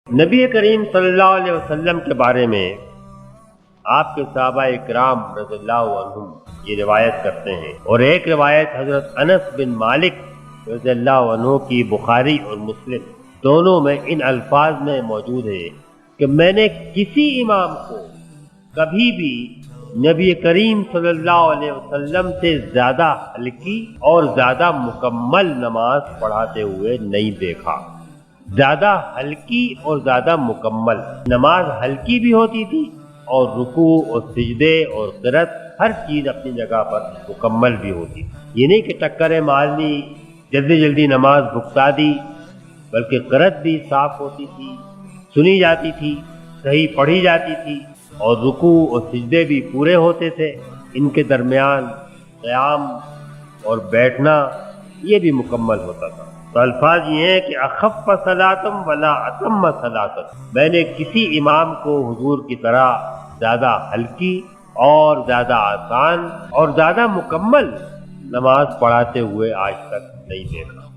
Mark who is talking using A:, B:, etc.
A: نبی کریم صلی اللہ علیہ وسلم کے بارے میں آپ کے صحابہ اکرام رضی اللہ عنہم یہ روایت کرتے ہیں، اور ایک روایت حضرت انس بن مالک رضی اللہ عنہ کی بخاری اور مسلم دونوں میں ان الفاظ میں موجود ہے کہ میں نے کسی امام کو کبھی بھی نبی کریم صلی اللہ علیہ وسلم سے زیادہ ہلکی اور زیادہ مکمل نماز پڑھاتے ہوئے نہیں دیکھا۔ زیادہ ہلکی اور زیادہ مکمل نماز ہلکی بھی ہوتی تھی، اور رکوع اور سجدے اور قرات ہر چیز اپنی جگہ پر مکمل بھی ہوتی تھی۔ یہ نہیں کہ ٹکریں مارنی، جلدی جلدی نماز بھگتا دی، بلکہ قرات بھی صاف ہوتی تھی، سنی جاتی تھی، صحیح پڑھی جاتی تھی، اور رکوع اور سجدے بھی پورے ہوتے تھے۔ ان کے درمیان قیام اور بیٹھنا یہ بھی مکمل ہوتا تھا۔ تو الفاظ یہ ہیں کہ اخف صلاتم ولا اتم صلاتم، میں نے کسی امام کو حضور کی طرح زیادہ ہلکی اور زیادہ آسان اور زیادہ مکمل نماز پڑھاتے ہوئے آج تک نہیں دیکھا۔